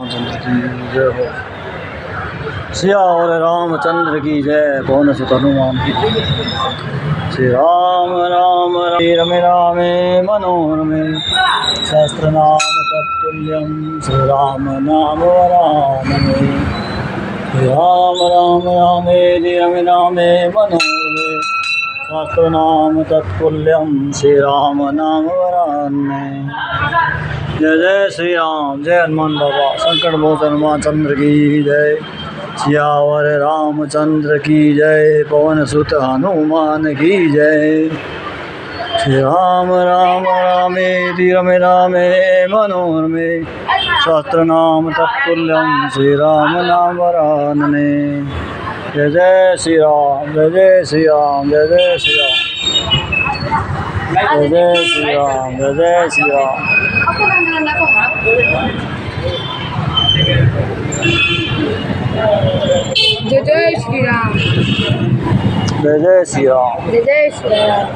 रामचंद्र की जय हो। सिया और रामचंद्र की जय। पवन सुत हनुमान की। श्री राम राम रमे रामे मनोरमे सहस्त्र नाम तत्तुल्यं श्री राम नाम वरानने। श्री राम राम रामे रमे रामे मनोरमे सहस्त्र नाम तत्तुल्यं श्री राम नाम वरानने। जय जय श्री राम। जय हनुमान बाबा। संकट मोचन हनुमान चंद्र की जय। सियावर रामचंद्र की जय। पवन सुत हनुमान की जय। श्री राम राम रामेति रमे रामे मनोरमे सहस्त्र नाम तत्तुल्यं श्री राम नाम वरानने। जय जय श्री राम। जय जय श्री राम। जय जय श्री राम। जय जय श्री राम। जय जय श्री राम। जय जय श्री राम। जय जय श्री राम। जय जय श्री राम।